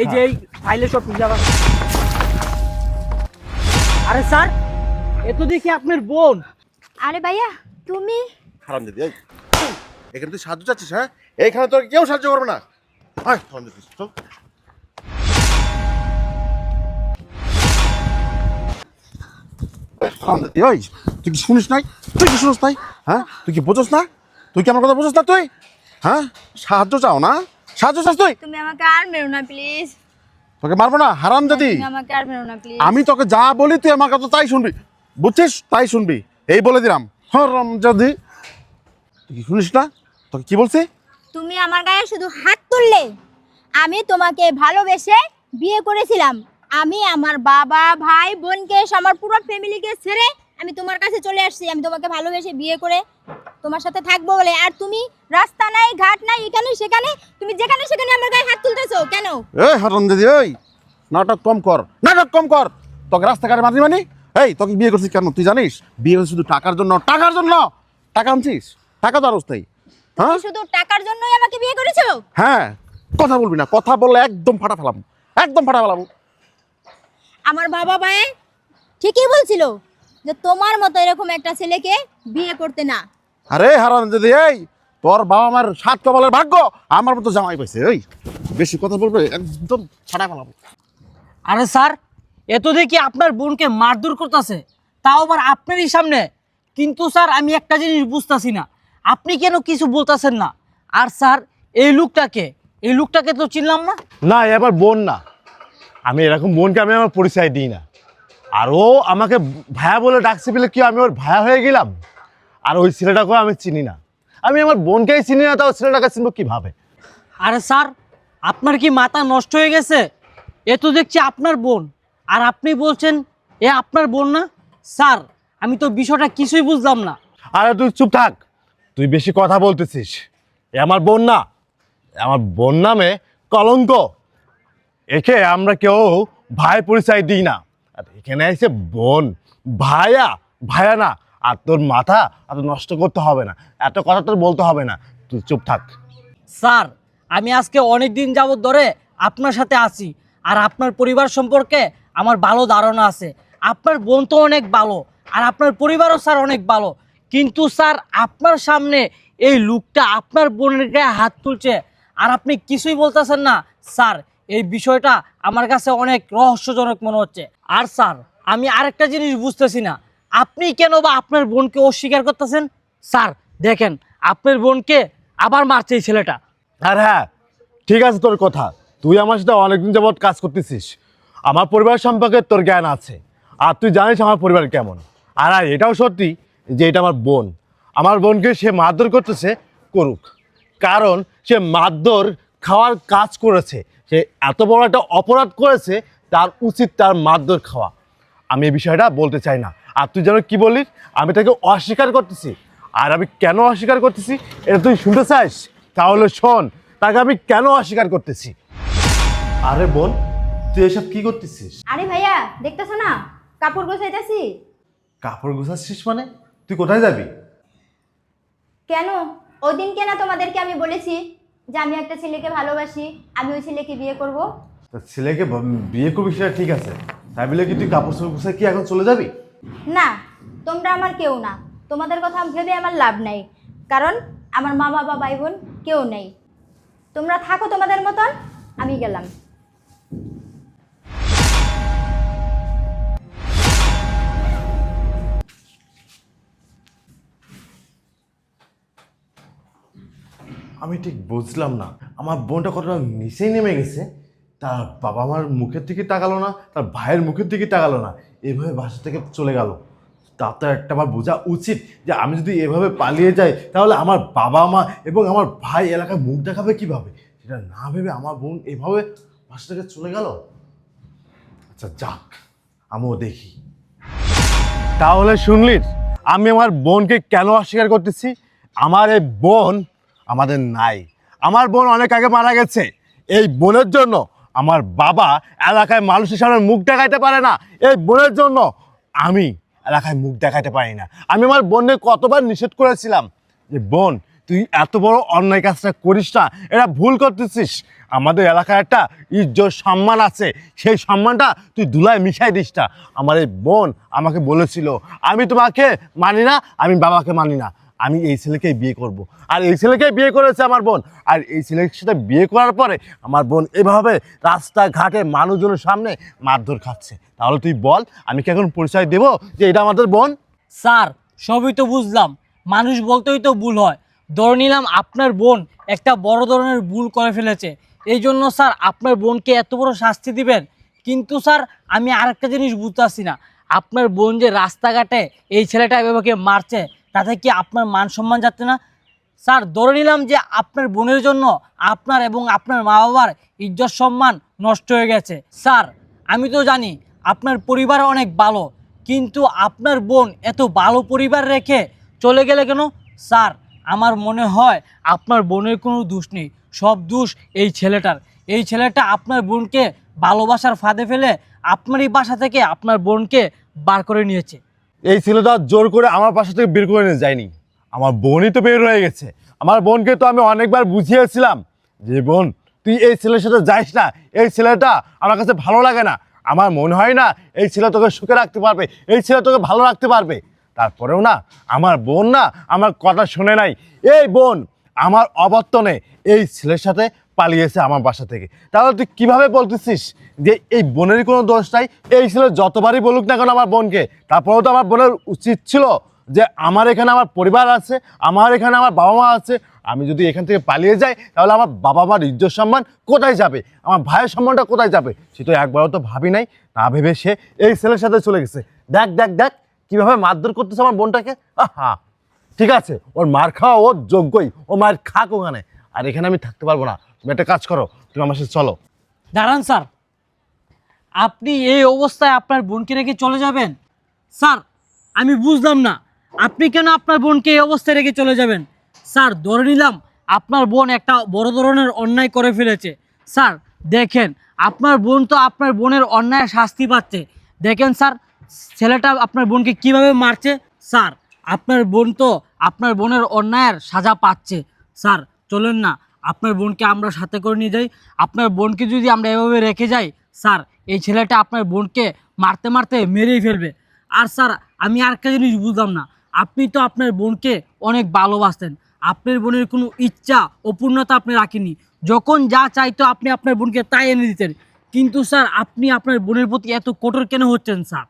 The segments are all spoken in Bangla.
এই যে এই ফাইলে সব পিজাবা। আরে স্যার, এ তো দেখি আপনার বোন। আরে ভাইয়া তুমি হারামজাদি এই এখানে তুই সাহায্য চাচ্ছিস? হ্যাঁ, এইখানে তোর কেউ সাহায্য করবে না। আয় হারামজাদি চল। হারামজাদি ওই তুই কি শুনিস নাই? তুই কি শুনিস নাই? হ্যাঁ, তুই কি বোঝস না? তুই কি আমার কথা বোঝস না? তুই হ্যাঁ সাহায্য চাও না? সাহায্য চাস তুই? তুমি আমাকে আর মেরো না প্লিজ। তোকে মারবো না হারামজাদি। তুমি আমাকে আর মেরো না প্লিজ। আমি তোকে যা বলি তুই আমার কথা তাই শুনবি, বুঝছিস? তাই শুনবি, এই বলে দিলাম। হারামজাদি তুই কি শুনিস না? তোকে কি বলছি? তুমি আমার গায়ে শুধু হাত তুললে। আমি তোমাকে ভালোবেসে বিয়ে করেছিলাম। আমি আমার বাবা ভাই বোনকে আমার পুরো ফ্যামিলিকে ছেড়ে আমি তোমার কাছে চলে আসছি। আমি তোমাকে ভালোবেসে বিয়ে করে তোমার সাথে থাকবো বলে। আর তুমি রাস্তা নাই ঘাট নাই এখানে সেখানে তুমি যেখানে সেখানে আমার গায়ে হাত তুলতেছো কেন? এই হারামজাদি ওই নাটক কম কর, নাটক কম কর। তোকে রাস্তাঘাটে মারি মানে? এই তোকে বিয়ে করছিস কেন তুই জানিস? বিয়ে করছিস শুধু টাকার জন্য, টাকার জন্য। টাকা আনছিস, টাকা তো আরস তাই। হ্যাঁ তুমি শুধু টাকার জন্যই আমাকে বিয়ে করেছো? হ্যাঁ, কথা বলবি না, কথা বললে একদম ফাটা ফেলাম, একদম ফাটা ফেলাম। আমার বাবা ভাই ঠিকই বলছিল যে তোমার মতো এরকম একটা ছেলেকে বিয়ে করতে না। আরে হারামজাদি এই তোর বাবা মার সাত কপালের ভাগ্য আমার মতো জামাই পাইছে। এই বেশি কথা বলবে একদম ফাটা ফেলাম। আরে স্যার, এ তো দেখি আপনার বোনকে মারধর করতেছে, তাও আবার আপনারই সামনে। কিন্তু স্যার আমি একটা জিনিস বুঝতেছি না, আপনি কেন কিছু বলতেছেন না? আর স্যার এই লোকটাকে, এই লোকটাকে তো চিনলাম না। না, এ আমার বোন না। আমি এরকম বোনকে আমি আমার পরিচয় দিই না। আর ও আমাকে ভায়া বলে ডাকছে বলে কি আমি ওর ভায়া হয়ে গেলাম? আর ওই ছেলেটাকেও আমি চিনি না। আমি আমার বোনকেই চিনি না, তাও ছেলেটাকে চিনবো কিভাবে? আরে স্যার, আপনার কি মাথা নষ্ট হয়ে গেছে? এ তো দেখছি আপনার বোন, আর আপনি বলছেন এ আপনার বোন না। স্যার আমি তো বিষয়টা কিছুই বুঝলাম না। আরে তুই চুপ থাক, তুই বেশি কথা বলতেছিস। এ আমার বোন না, আমার বোন নামে কলঙ্ক। একে আমরা কেউ ভাই পরিচয় দিই না। আর এখানে এসে বোন ভাইয়া, ভাইয়া না। আর তোর মাথা এত নষ্ট করতে হবে না, এত কথা তোর বলতে হবে না, তুই চুপ থাক। স্যার আমি আজকে অনেক দিন যাবত ধরে আপনার সাথে আছি, আর আপনার পরিবার সম্পর্কে আমার ভালো ধারণা আছে। আপনার বোন তো অনেক ভালো, আর আপনার পরিবারও স্যার অনেক ভালো। কিন্তু স্যার আপনার সামনে এই লোকটা আপনার বোনের গায়ে হাত তুলছে, আর আপনি কিছুই বলতেছেন না। স্যার এই বিষয়টা আমার কাছে অনেক রহস্যজনক মনে হচ্ছে। আর স্যার আমি আরেকটা জিনিস বুঝতেছি না, আপনি কেন বা আপনার বোনকে অস্বীকার করতেছেন? স্যার দেখেন, আপনার বোনকে আবার মারছে এই ছেলেটা। আর হ্যাঁ, ঠিক আছে তোর কথা, তুই আমার সাথে অনেকদিন যাবৎ কাজ করতেছিস, আমার পরিবার সম্পর্কে তোর জ্ঞান আছে, আর তুই জানিস আমার পরিবার কেমন। আর আর এটাও সত্যি যে এটা আমার বোন। আমার বোনকে সে মারধর করতেছে, করুক, কারণ সে মারধর খাওয়ার কাজ করেছে। সে এত বড় একটা অপরাধ করেছে, তার উচিত তার মারধর খাওয়া। আমি এই বিষয়টা বলতে চাই না। আর তুই যেন কি বলিস, আমি তাকে অস্বীকার করতেছি। আর আমি কেন অস্বীকার করতেছি এটা তুই শুনতে চাস? তাহলে শোন, তাকে আমি কেন অস্বীকার করতেছি। আরে বোন, তুই এসব কি করতেছিস? আরে ভাইয়া দেখতেছো না কাপড় গোছাইতেছি। কাপড় গোছাচ্ছিস মানে? তুই কোথায় যাবি? কেন ওই দিন কেনা তোমাদেরকে আমি বলেছি যে আমি একটা ছেলেকে ভালোবাসি, আমি ওই ছেলেকে বিয়ে করব। তা ছেলেকে বিয়ে করবি সেটা ঠিক আছে, তাই বলে কি তুই কাপড় চোপড় গোছায় কি এখন চলে যাবি? না, তোমরা আমার কেউ না, তোমাদের কথা ভেবে আমার লাভ নাই, কারণ আমার মা বাবা ভাই বোন কেউ নেই। তোমরা থাকো তোমাদের মতন, আমি গেলাম। আমি ঠিক বুঝলাম না, আমার বোনটা কতটা নিচেই নেমে গেছে। তার বাবা মার মুখের দিকে তাকালো না, তার ভাইয়ের মুখের দিকে তাকালো না, এভাবে বাসা থেকে চলে গেল। তা তো একটা আমার বোঝা উচিত যে আমি যদি এভাবে পালিয়ে যাই তাহলে আমার বাবা মা এবং আমার ভাই এলাকায় মুখ দেখাবে কিভাবে। সেটা না ভেবে আমার বোন এভাবে বাসা থেকে চলে গেল। আচ্ছা যাক, আমিও দেখি। তাহলে শুনলি আমি আমার বোনকে কেন অস্বীকার করতেছি? আমার এই বোন আমাদের নাই। আমার বোন অনেক আগে মারা গেছে। এই বোনের জন্য আমার বাবা এলাকায় মানুষের সামনে মুখ দেখাইতে পারে না। এই বোনের জন্য আমি এলাকায় মুখ দেখাইতে পারি না। আমি আমার বোনকে কতবার নিষেধ করেছিলাম যে বোন তুই এত বড় অন্যায় কাজটা করিস না, এটা ভুল করতেছিস। আমাদের এলাকায় একটা ইজ্জত সম্মান আছে, সেই সম্মানটা তুই ধুলায় মিশাই দিস না। আমার এই বোন আমাকে বলেছিল, আমি তোমাকে মানি না, আমি বাবাকে মানি না, আমি এই ছেলেকেই বিয়ে করব। আর এই ছেলেকেই বিয়ে করেছে আমার বোন। আর এই ছেলের সাথে বিয়ে করার পরে আমার বোন এভাবে রাস্তাঘাটে মানুষজনের সামনে মারধর খাচ্ছে। তাহলে তুই বল, আমি কি এখন পরিচয় দেবো যে এটা আমাদের বোন? স্যার সবই তো বুঝলাম, মানুষ বলতেই তো ভুল হয়। ধরে নিলাম আপনার বোন একটা বড় ধরনের ভুল করে ফেলেছে, এই জন্য স্যার আপনার বোনকে এত বড় শাস্তি দিবেন। কিন্তু স্যার আমি আরেকটা জিনিস বুঝতেছি না, আপনার বোন যে রাস্তাঘাটে এই ছেলেটা এভাবে মারছে, তাতে কি আপনার মান সম্মান যাচ্ছে না? স্যার ধরে নিলাম যে আপনার বোনের জন্য আপনার এবং আপনার মা বাবার ইজ্জত সম্মান নষ্ট হয়ে গেছে। স্যার আমি তো জানি আপনার পরিবার অনেক ভালো, কিন্তু আপনার বোন এত ভালো পরিবার রেখে চলে গেলে কেন? স্যার আমার মনে হয় আপনার বোনের কোনো দোষ নেই, সব দোষ এই ছেলেটার। এই ছেলেটা আপনার বোনকে ভালোবাসার ফাঁদে ফেলে আপনারই বাসা থেকে আপনার বোনকে বার করে নিয়েছে। এই ছেলেটা জোর করে আমার বাসা থেকে বের করে নিয়ে যায়নি, আমার বোনই তো বের হয়ে গেছে। আমার বোনকে তো আমি অনেকবার বুঝিয়েছিলাম যে বোন তুই এই ছেলের সাথে যাইস না, এই ছেলেটা আমার কাছে ভালো লাগে না, আমার মনে হয় না এই ছেলে তোকে সুখে রাখতে পারবে, এই ছেলে তোকে ভালো রাখতে পারবে। তারপরেও না আমার বোন না আমার কথা শুনে নাই। এই বোন আমার অবর্তনে এই ছেলের সাথে পালিয়েছে আমার বাসা থেকে। তাহলে তুই কিভাবে বলতেছিস যে এই বোনেরই কোনো দোষ নাই? এই ছেলে যতবারই বলুক না কেন আমার বোনকে, তারপরেও তো আমার বোনের উচিত ছিল যে আমার এখানে আমার পরিবার আছে, আমার এখানে আমার বাবা মা আছে। আমি যদি এখান থেকে পালিয়ে যাই তাহলে আমার বাবা মার ইজ্জত সম্মান কোথায় যাবে, আমার ভাইয়ের সম্মানটা কোথায় যাবে? সে তো একবারও তো ভাবি নাই, না ভেবে সে এই ছেলের সাথে চলে গেছে। দেখ দেখ দেখ কীভাবে মারধর করতেছে আমার বোনটাকে। আহা ঠিক আছে, ওর মার খাওয়া ওর যোগ্যই, ও মার খাক ওখানে, আর এখানে আমি থাকতে পারবো না। তুমি একটা কাজ করো, তুমি আমার সাথে চলো। দাঁড়ান স্যার, আপনি এই অবস্থায় আপনার বোনকে রেখে চলে যাবেন? স্যার আমি বুঝলাম না, আপনি কেন আপনার বোনকে এই অবস্থায় রেখে চলে যাবেন? স্যার ধরে নিলাম আপনার বোন একটা বড় ধরনের অন্যায় করে ফেলেছে। স্যার দেখেন আপনার বোন তো আপনার বোনের অন্যায়ের শাস্তি পাচ্ছে। দেখেন স্যার ছেলেটা আপনার বোনকে কিভাবে মারছে। স্যার আপনার বোন তো আপনার বোনের অন্যায়ের সাজা পাচ্ছে। স্যার চলেন না, আপনার বোনকে আমরা সাথে করে নিয়ে যাই। আপনার বোনকে যদি আমরা এভাবে রেখে যাই, স্যার এই ছেলেটা আপনার বোনকে মারতে মারতে মেরেই ফেলবে। আর স্যার আমি আরেকটা জিনিস বুঝলাম না, আপনি তো আপনার বোনকে অনেক ভালোবাসতেন, আপনার বোনের কোনো ইচ্ছা অপূর্ণতা আপনি রাখেননি, যখন যা চাইতো আপনি আপনার বোনকে তাই এনে দিতেন। কিন্তু স্যার আপনি আপনার বোনের প্রতি এত কঠোর কেন হচ্ছেন? স্যার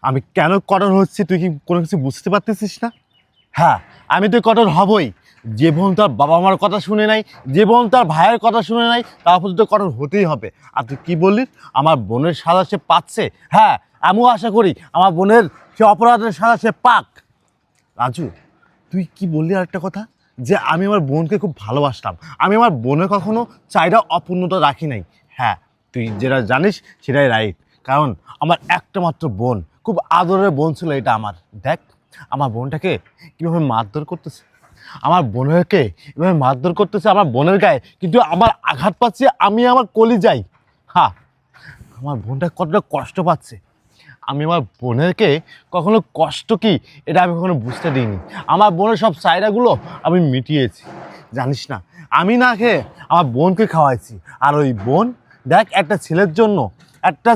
আমি কেন কঠোর হচ্ছি তুই কি কোনো কিছু বুঝতে পারতেছিস না? হ্যাঁ আমি তো কঠোর হবই। যে বোন তার বাবা মার কথা শুনে নাই, যে বোন তার ভাইয়ের কথা শুনে নাই, তার প্রতি তো কঠোর হতেই হবে। আর তুই কী বললি আমার বোনের সাজা সে পাচ্ছে? হ্যাঁ আমিও আশা করি আমার বোনের সে অপরাধের সাজা সে পাক। রাজু তুই কি বললি আরেকটা কথা, যে আমি আমার বোনকে খুব ভালোবাসতাম, আমি আমার বোনের কখনো চাহিদা অপূর্ণতা রাখি নাই। হ্যাঁ তুই যেটা জানিস সেটাই রাইট, কারণ আমার একটা মাত্র বোন, খুব আদরের বোন ছিল এটা আমার। দেখ আমার বোনটাকে কীভাবে মারধর করতেছে, আমার বোনেরকে এভাবে মারধর করতেছে আমার বোনের গায়ে, কিন্তু আমার আঘাত পাচ্ছে আমি আমার কলিজায়। হ্যাঁ আমার বোনটা কতটা কষ্ট পাচ্ছে, আমি আমার বোনেরকে কখনো কষ্ট কি এটা আমি কখনো বুঝতে দিইনি। আমার বোনের সব চাহিদাগুলো আমি মিটিয়েছি, জানিস না, আমি না খেয়ে আমার বোনকে খাওয়াইছি। আর ওই বোন দেখ একটা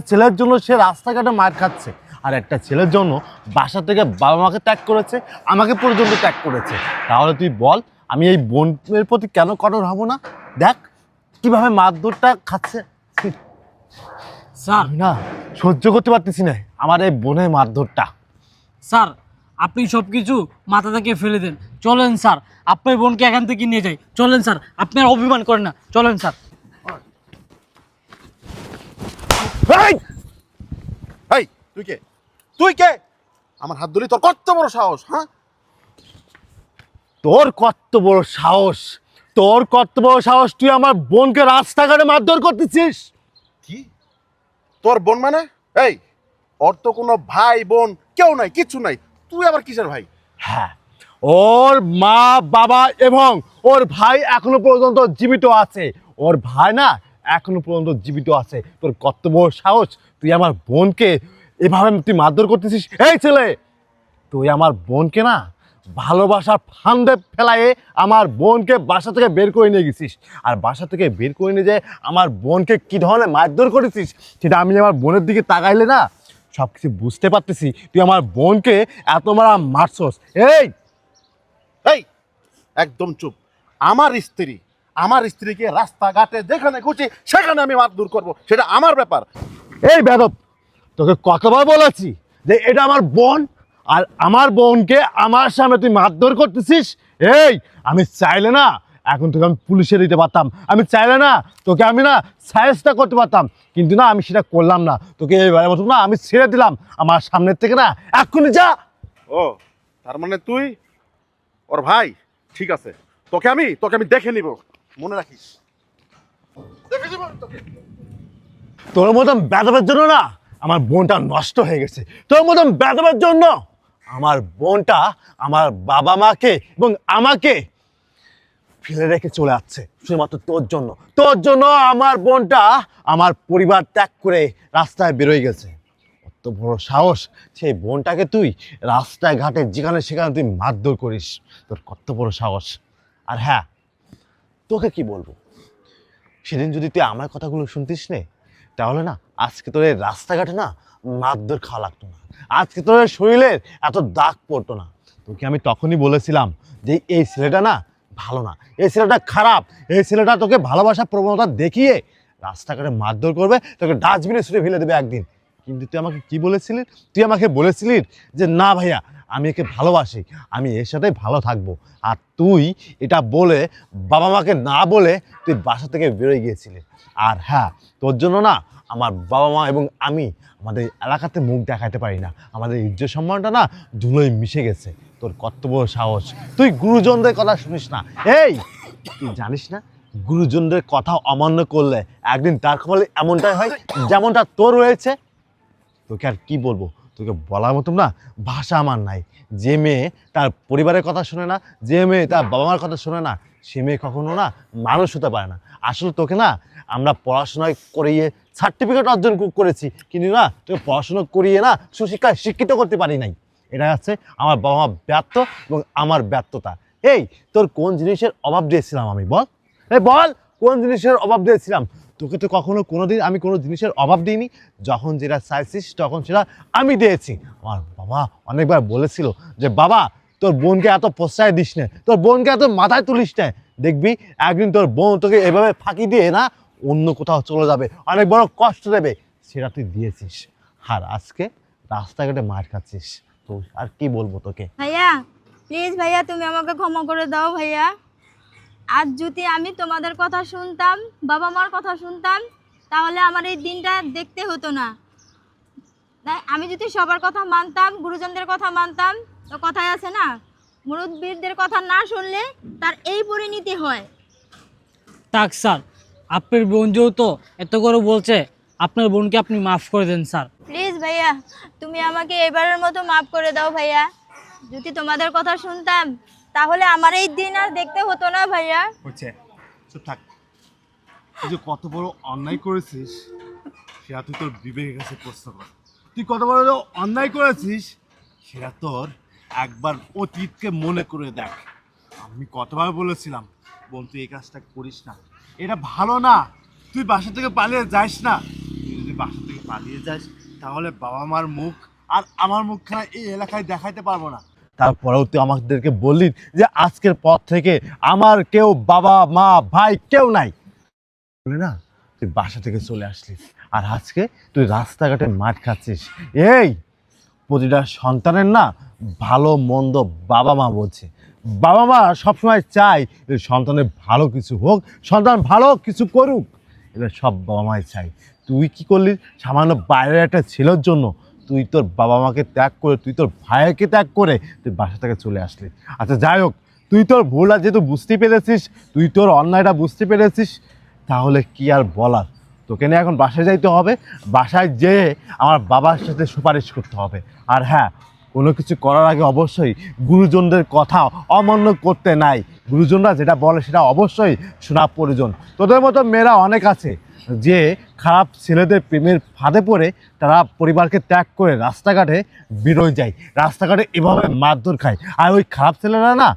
ছেলের জন্য সে রাস্তাঘাটে মার খাচ্ছে, আর একটা ছেলের জন্য বাসা থেকে বাবা মাকে ত্যাগ করেছে, আমাকে পর্যন্ত ত্যাগ করেছে। তাহলে তুই বল আমি এই বোনের প্রতি কেন কঠোর হব না? দেখ কিভাবে মারধরটা খাচ্ছে। স্যার আমি না সহ্য করতে পারতেছি না আমার এই বোনের মারধরটা। স্যার আপনি সব কিছু মাথা থেকে ফেলে দেন, চলেন স্যার আপনার বোনকে এখান থেকে নিয়ে যাই। চলেন স্যার, আপনি আর অভিমান করেন না, চলেন স্যার। এই এই তুই কে? তুই কে? আমার হাত ধরি, তোর কত বড় সাহস? হ্যাঁ তোর কত বড় সাহস, তোর কত বড় সাহস, তুই আমার বোনকে রাস্তাঘাটে মারধর করতেছিস? কি তোর বোন মানে? এই ওর তো কোনো ভাই বোন কেউ নাই, কিচ্ছু নাই, তুই আবার কিসের ভাই? হ্যাঁ ওর মা বাবা এবং ওর ভাই এখনো পর্যন্ত জীবিত আছে, ওর ভাই না এখনো পর্যন্ত জীবিত আছে। তোর কত বড় সাহস, তুই আমার বোনকে এভাবে তুই মারধর করতেছিস? এই ছেলে তুই আমার বোনকে না ভালোবাসার ফান্দে ফেলায়ে আমার বোনকে বাসা থেকে বের করে নিয়ে গেছিস। আর বাসা থেকে বের করে নিয়ে যে আমার বোনকে কী ধরনের মারধর করেছিস সেটা আমি আমার বোনের দিকে তাকাইলে না সব কিছু বুঝতে পারতেছি। তুই আমার বোনকে এত মারা মারছস। এই এই একদম চুপ। আমার স্ত্রীকে রাস্তাঘাটে যেখানে খুশি সেখানে আমি মারধর করব, সেটা আমার ব্যাপার। এই বেদব, তোকে কতবার বলেছি যে এটা আমার বোন, আর আমার বোনকে আমার সামনে তুই মারধর করতেছিস। এই আমি চাইলে না এখন তোকে আমি পুলিশে দিতে পারতাম, আমি চাইলে না তোকে আমি না সায়েসটা করতে পারতাম, কিন্তু না আমি সেটা করলাম না। তোকে এইবারের মতো না আমি ছেড়ে দিলাম আমার সামনের থেকে, না এক্ষুনি যা। ও তার মানে তুই ওর ভাই? ঠিক আছে, তোকে আমি দেখে নিব, মনে রাখিস। দেখে নিব তোকে। তোর মতন বেদবের জন্য না আমার বোনটা নষ্ট হয়ে গেছে। তোর মতন বেদবের জন্য আমার বোনটা আমার বাবা মাকে এবং আমাকে ফেলে রেখে চলে যাচ্ছে শুধুমাত্র তোর জন্য আমার বোনটা আমার পরিবার ত্যাগ করে রাস্তায় বেরোয় গেছে। কত বড় সাহস সেই বোনটাকে তুই রাস্তায় ঘাটে যেখানে সেখানে তুই মারধর করিস, তোর কত বড় সাহস। আর হ্যাঁ, তোকে কি বলবো, সেদিন যদি তুই আমার কথাগুলো শুনতিস নে, তাহলে না আজকে তোর এই রাস্তাঘাটে না মারধর খাওয়া লাগতো না, আজকে তোর শরীরের এত দাগ পড়তো না। তোকে আমি তখনই বলেছিলাম যে এই ছেলেটা না ভালো না, এই ছেলেটা খারাপ, এই ছেলেটা তোকে ভালোবাসার প্রবণতা দেখিয়ে রাস্তাঘাটে মারধর করবে, তোকে ডাস্টবিনে ছুঁড়ে ফেলে দেবে একদিন। কিন্তু তুই আমাকে কি বলেছিলি? তুই আমাকে বলেছিলি যে না ভাইয়া আমি একে ভালোবাসি, আমি এর সাথে ভালো থাকবো। আর তুই এটা বলে বাবা মাকে না বলে তুই বাসা থেকে বেরোয় গিয়েছিলি। আর হ্যাঁ, তোর জন্য না আমার বাবা মা এবং আমি আমাদের এলাকাতে মুখ দেখাতে পারি না, আমাদের ইজ্জত সম্মানটা না ধুলোয় মিশে গেছে। তোর কত বড় সাহস, তুই গুরুজনদের কথা শুনিস না। এই তুই জানিস না গুরুজনদের কথা অমান্য করলে একদিন তার ফলে এমনটাই হয় যেমনটা তোর হয়েছে। তোকে আর কি বলবো, তোকে বলার মতো না ভাষা আমার নাই। যে মেয়ে তার পরিবারের কথা শোনে না, যে মেয়ে তার বাবা মার কথা শোনে না, সে মেয়ে কখনো না মানুষ হতে পারে না। আসলে তোকে না আমরা পড়াশোনা করিয়ে সার্টিফিকেট অর্জন করেছি, কিন্তু না তোকে পড়াশোনা করিয়ে না সুশিক্ষায় শিক্ষিত করতে পারি নাই। এটা হচ্ছে আমার বাবা মা ব্যর্থ এবং আমার ব্যর্থতা। এই তোর কোন জিনিসের অভাব দিয়েছিলাম আমি, বল? এই বল, কোন জিনিসের অভাব দিয়েছিলাম? তোকে তো কখনো কোনোদিন আমি কোনো জিনিসের অভাব দিইনি। যখন যেটা চাইছিস তখন সেটা আমি দিয়েছি। আমার বাবা অনেকবার বলেছিল যে বাবা তোর বোনকে এত প্রশ্রয় দিস না, তোর বোনকে এত মাথায় তুলিস না, দেখবি একদিন তোর বোন তোকে এভাবে ফাঁকি দিয়ে না অন্য কোথাও চলে যাবে, অনেক বড় কষ্ট দেবে। সেটা তুই দিয়েছিস, আর আজকে রাস্তাঘাটে মার খাচ্ছিস। তো আর কি বলবো তোকে। ভাইয়া প্লিজ ভাইয়া, তুমি আমাকে ক্ষমা করে দাও ভাইয়া। আজ যদি আমি তোমাদের কথা শুনতাম, বাবা মার কথা শুনতাম, তাহলে আমার এই দিনটা দেখতে হতো না। তাই আমি যদি সবার কথা মানতাম, গুরুজনদের কথা মানতাম, তো কথাই আছে না, মুরব্বীদের কথা না শুনলে তার এই পরিণতি হয়। তাক স্যার, আপনার বোন যেহেতু এত করে বলছে, আপনার বোনকে আপনি মাফ করে দেন স্যার। প্লিজ ভাইয়া, তুমি আমাকে এবারের মতো মাফ করে দাও ভাইয়া। যদি তোমাদের কথা শুনতাম তাহলে আমার এই দিন আর দেখতে হতো না ভাইয়া। হচ্ছে চুপ থাক। তুই যে কত বড় অন্যায় করেছিস সেটা তুই তোর বিবেকের কাছে প্রশ্ন কর। তুই কত বড় অন্যায় করেছিস সেটা তোর একবার অতীতকে মনে করে দেখ। আমি কতবার বলেছিলাম বোন তুই এই কাজটা করিস না, এটা ভালো না, তুই বাসা থেকে পালিয়ে যাস না। তুই যদি বাসা থেকে পালিয়ে যাস তাহলে বাবা মার মুখ আর আমার মুখখানা এই এলাকায় দেখাইতে পারবো না। তারপরেও তুই আমাদেরকে বললি যে আজকের পর থেকে আমার কেউ বাবা মা ভাই কেউ নাই বলে না, তুই বাসা থেকে চলে আসলিস, আর আজকে তুই রাস্তাঘাটে মাঠ খাচ্ছিস। এই প্রতিটা সন্তানের না ভালো মন্দ বাবা মা বলছে, বাবা মা সবসময় চায় যে সন্তানের ভালো কিছু হোক, সন্তান ভালো কিছু করুক, এটা সব বাবা মাই চাই। তুই কি করলি, সামান্য বাইরের একটা ছেলের জন্য তুই তোর বাবা মাকে ত্যাগ করে, তুই তোর ভাইকে ত্যাগ করে তুই বাসা থেকে চলে আসলি। আচ্ছা যাই হোক, তুই তোর ভুলটা যেহেতু বুঝতে পেরেছিস, তুই তোর অন্যায়টা বুঝতে পেরেছিস, তাহলে কি আর বলার, তোকে নিয়ে এখন বাসায় যাইতে হবে। বাসায় যেয়ে আমার বাবার সাথে সুপারিশ করতে হবে। আর হ্যাঁ, কোনো কিছু করার আগে অবশ্যই গুরুজনদের কথা অমান্য করতে নাই। গুরুজনরা যেটা বলে সেটা অবশ্যই শোনা প্রয়োজন। তোদের মতো মেয়েরা অনেক আছে, যে খারাপ ছেলেদের প্রেমের ফাঁদে পড়ে তারা পরিবারকে ত্যাগ করে রাস্তাঘাটে বেরোয় যায়, রাস্তাঘাটে এভাবে মারধর খায়। আর ওই খারাপ ছেলেরা না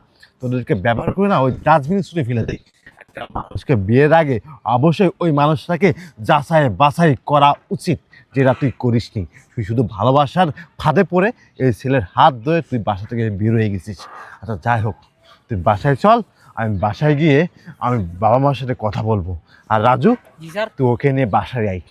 তোদেরকে ব্যবহার করে না ওই ডাস্টবিনে ছুঁড়ে ফেলে দেয়। একটা মানুষকে বিয়ের আগে অবশ্যই ওই মানুষটাকে যাচাই বাছাই করা উচিত, যেটা তুই করিসনি। তুই শুধু ভালোবাসার ফাঁদে পড়ে এই ছেলের হাত ধরে তুই বাসা থেকে বের হয়ে গেছিস। আচ্ছা যাই হোক, তুই বাসায় চল, আমি বাসায় গিয়ে আমি বাবা মার সাথে কথা বলবো। আর রাজু, জি স্যার। তুই ওকে নিয়ে বাসায় আই।